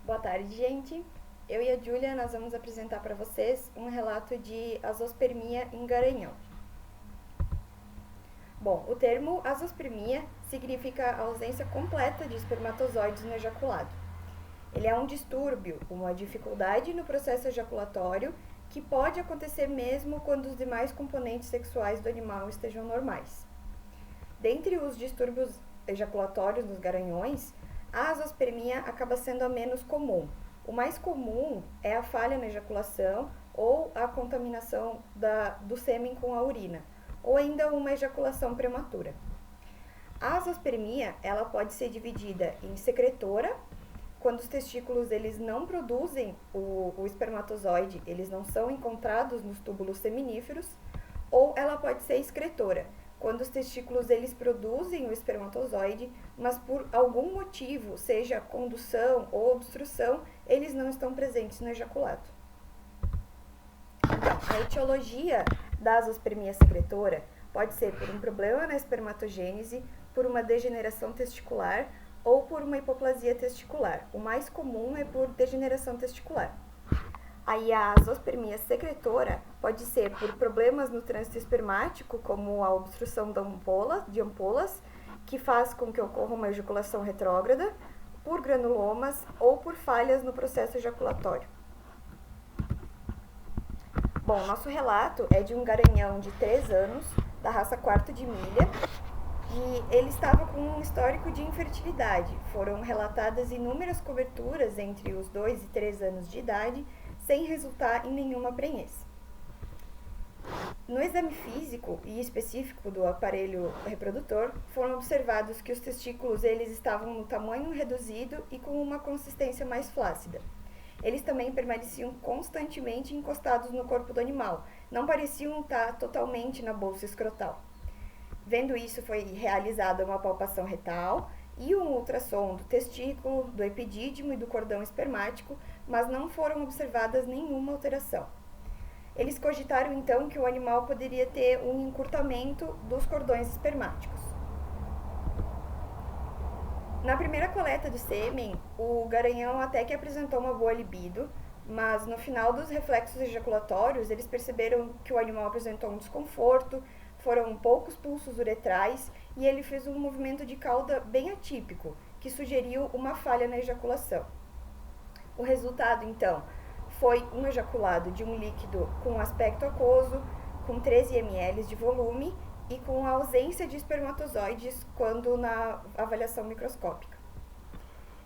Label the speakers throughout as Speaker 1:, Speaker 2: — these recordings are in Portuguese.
Speaker 1: Boa tarde, gente. Eu e a Júlia, nós vamos apresentar para vocês um relato de azospermia em Garanhão. Bom, o termo azospermia significa a ausência completa de espermatozoides no ejaculado. Ele é um distúrbio, uma dificuldade no processo ejaculatório que pode acontecer mesmo quando os demais componentes sexuais do animal estejam normais. Dentre os distúrbios ejaculatórios nos garanhões, a azospermia acaba sendo a menos comum. O mais comum é a falha na ejaculação ou a contaminação do sêmen com a urina, ou ainda uma ejaculação prematura. A azospermia ela pode ser dividida em secretora, quando os testículos eles não produzem o espermatozoide, eles não são encontrados nos túbulos seminíferos, ou ela pode ser excretora, quando os testículos eles produzem o espermatozoide, mas por algum motivo, seja condução ou obstrução, eles não estão presentes no ejaculado. Então, a etiologia da azospermia secretora pode ser por um problema na espermatogênese, por uma degeneração testicular ou por uma hipoplasia testicular. O mais comum é por degeneração testicular. Aí a azospermia secretora pode ser por problemas no trânsito espermático, como a obstrução de ampolas, que faz com que ocorra uma ejaculação retrógrada, por granulomas ou por falhas no processo ejaculatório. Bom, nosso relato é de um garanhão de 3 anos, da raça quarto de milha, e ele estava com um histórico de infertilidade. Foram relatadas inúmeras coberturas entre os 2 e 3 anos de idade, sem resultar em nenhuma prenhez. No exame físico e específico do aparelho reprodutor, foram observados que os testículos eles estavam no tamanho reduzido e com uma consistência mais flácida. Eles também permaneciam constantemente encostados no corpo do animal, não pareciam estar totalmente na bolsa escrotal. Vendo isso, foi realizada uma palpação retal e um ultrassom do testículo, do epidídimo e do cordão espermático, mas não foram observadas nenhuma alteração. Eles cogitaram então que o animal poderia ter um encurtamento dos cordões espermáticos. Na primeira coleta do sêmen, o garanhão até que apresentou uma boa libido, mas no final dos reflexos ejaculatórios, eles perceberam que o animal apresentou um desconforto, foram poucos pulsos uretrais e ele fez um movimento de cauda bem atípico, que sugeriu uma falha na ejaculação. O resultado, então, foi um ejaculado de um líquido com aspecto aquoso, com 13 ml de volume e com a ausência de espermatozoides quando na avaliação microscópica.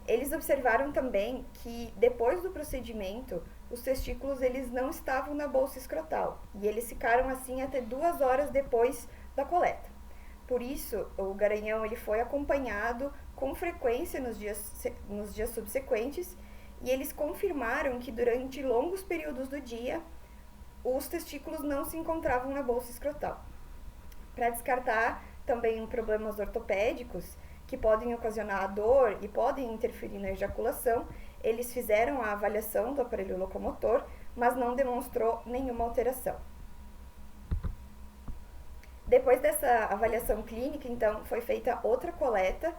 Speaker 1: Eles observaram também que, depois do procedimento, os testículos eles não estavam na bolsa escrotal e eles ficaram assim até 2 horas depois da coleta. Por isso, o garanhão ele foi acompanhado com frequência nos dias subsequentes e eles confirmaram que durante longos períodos do dia, os testículos não se encontravam na bolsa escrotal. Para descartar também problemas ortopédicos, que podem ocasionar dor e podem interferir na ejaculação, eles fizeram a avaliação do aparelho locomotor, mas não demonstrou nenhuma alteração. Depois dessa avaliação clínica, então, foi feita outra coleta,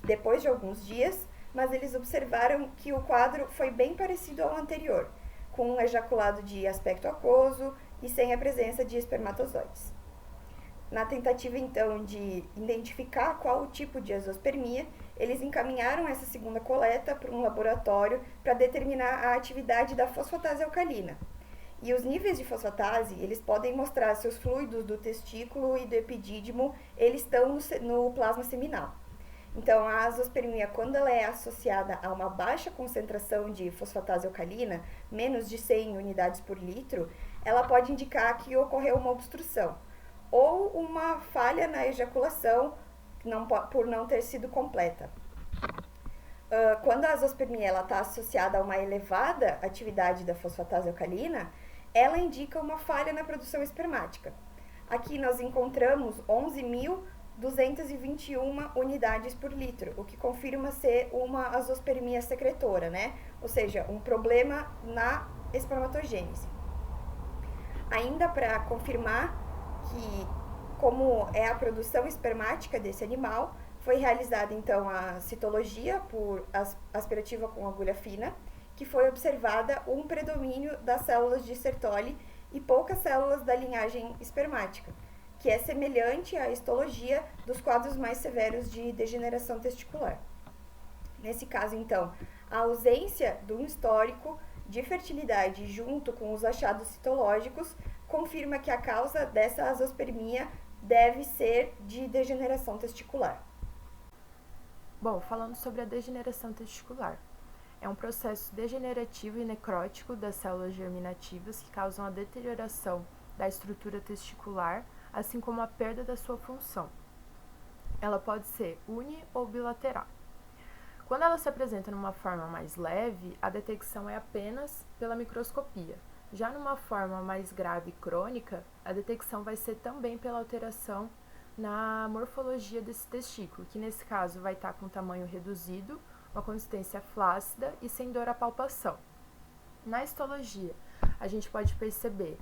Speaker 1: depois de alguns dias, mas eles observaram que o quadro foi bem parecido ao anterior, com um ejaculado de aspecto aquoso e sem a presença de espermatozoides. Na tentativa, então, de identificar qual o tipo de azospermia, eles encaminharam essa segunda coleta para um laboratório para determinar a atividade da fosfatase alcalina. E os níveis de fosfatase, eles podem mostrar se os fluidos do testículo e do epidídimo, eles estão no plasma seminal. Então, a azospermia, quando ela é associada a uma baixa concentração de fosfatase alcalina, menos de 100 unidades por litro, ela pode indicar que ocorreu uma obstrução ou uma falha na ejaculação por não ter sido completa. Quando a azospermia está associada a uma elevada atividade da fosfatase alcalina, ela indica uma falha na produção espermática. Aqui nós encontramos 11.221 unidades por litro, o que confirma ser uma azospermia secretora, né? Ou seja, um problema na espermatogênese. Ainda para confirmar que como é a produção espermática desse animal, Foi realizada então a citologia por aspirativa com agulha fina, que foi observada um predomínio das células de Sertoli e poucas células da linhagem espermática, que é semelhante à histologia dos quadros mais severos de degeneração testicular. Nesse caso, então, a ausência de um histórico de fertilidade junto com os achados citológicos confirma que a causa dessa azospermia deve ser de degeneração testicular.
Speaker 2: Bom, falando sobre a degeneração testicular. É um processo degenerativo e necrótico das células germinativas que causam a deterioração da estrutura testicular, assim como a perda da sua função. Ela pode ser uni ou bilateral. Quando ela se apresenta numa forma mais leve, a detecção é apenas pela microscopia. Já numa forma mais grave e crônica, a detecção vai ser também pela alteração na morfologia desse testículo, que nesse caso vai estar com tamanho reduzido, uma consistência flácida e sem dor à palpação. Na histologia, a gente pode perceber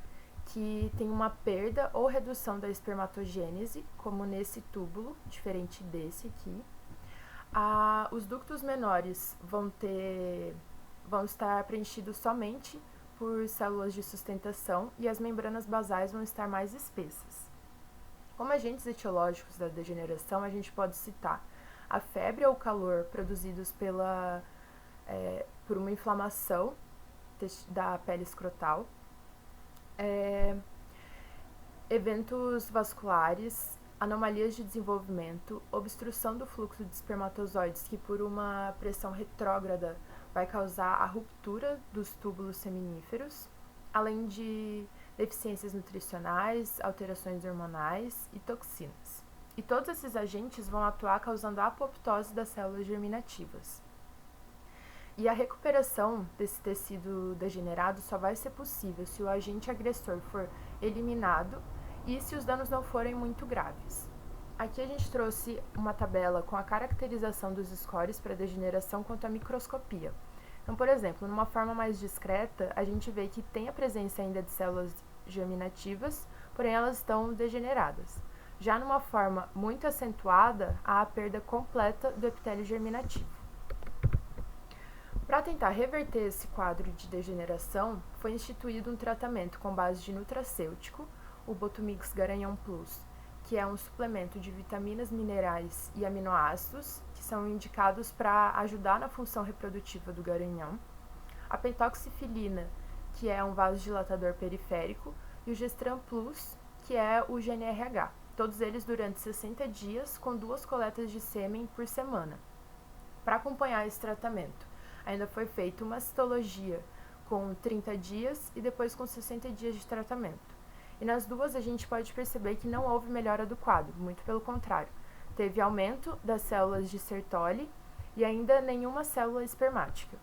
Speaker 2: que tem uma perda ou redução da espermatogênese, como nesse túbulo, diferente desse aqui. Os ductos menores vão estar preenchidos somente por células de sustentação e as membranas basais vão estar mais espessas. Como agentes etiológicos da degeneração, a gente pode citar a febre ou calor produzidos por uma inflamação da pele escrotal, eventos vasculares, anomalias de desenvolvimento, obstrução do fluxo de espermatozoides que por uma pressão retrógrada vai causar a ruptura dos túbulos seminíferos, além de deficiências nutricionais, alterações hormonais e toxinas. E todos esses agentes vão atuar causando a apoptose das células germinativas. E a recuperação desse tecido degenerado só vai ser possível se o agente agressor for eliminado e se os danos não forem muito graves. Aqui a gente trouxe uma tabela com a caracterização dos scores para degeneração quanto à microscopia. Então, por exemplo, numa forma mais discreta, a gente vê que tem a presença ainda de células germinativas, porém elas estão degeneradas. Já numa forma muito acentuada, há a perda completa do epitélio germinativo. Para tentar reverter esse quadro de degeneração, foi instituído um tratamento com base de nutracêutico, o Botumix Garanhão Plus, que é um suplemento de vitaminas, minerais e aminoácidos que são indicados para ajudar na função reprodutiva do garanhão, a pentoxifilina, que é um vasodilatador periférico, e o Gestran Plus, que é o GNRH, todos eles durante 60 dias com 2 coletas de sêmen por semana. Para acompanhar esse tratamento, ainda foi feita uma citologia com 30 dias e depois com 60 dias de tratamento. E nas duas a gente pode perceber que não houve melhora do quadro, muito pelo contrário. Teve aumento das células de Sertoli e ainda nenhuma célula espermática.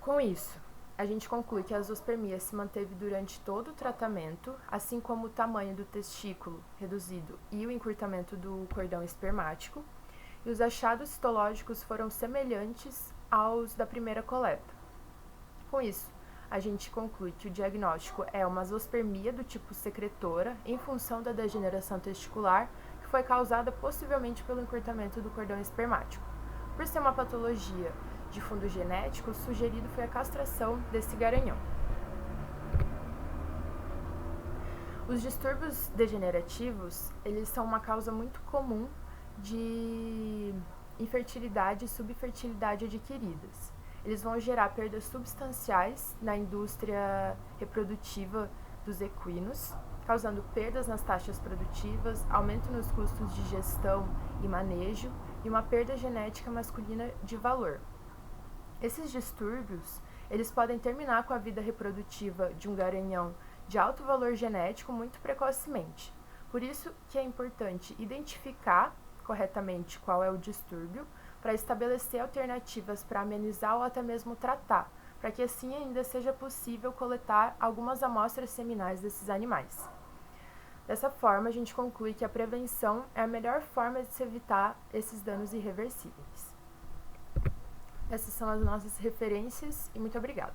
Speaker 2: Com isso, a gente conclui que a azospermia se manteve durante todo o tratamento, assim como o tamanho do testículo reduzido e o encurtamento do cordão espermático, e os achados citológicos foram semelhantes aos da primeira coleta. Com isso, a gente conclui que o diagnóstico é uma azospermia do tipo secretora em função da degeneração testicular que foi causada possivelmente pelo encurtamento do cordão espermático. Por ser uma patologia de fundo genético, o sugerido foi a castração desse garanhão. Os distúrbios degenerativos, eles são uma causa muito comum de infertilidade e subfertilidade adquiridas. Eles vão gerar perdas substanciais na indústria reprodutiva dos equinos, causando perdas nas taxas produtivas, aumento nos custos de gestão e manejo e uma perda genética masculina de valor. Esses distúrbios, eles podem terminar com a vida reprodutiva de um garanhão de alto valor genético muito precocemente. Por isso que é importante identificar corretamente qual é o distúrbio, para estabelecer alternativas para amenizar ou até mesmo tratar, para que assim ainda seja possível coletar algumas amostras seminais desses animais. Dessa forma, a gente conclui que a prevenção é a melhor forma de se evitar esses danos irreversíveis. Essas são as nossas referências e muito obrigada.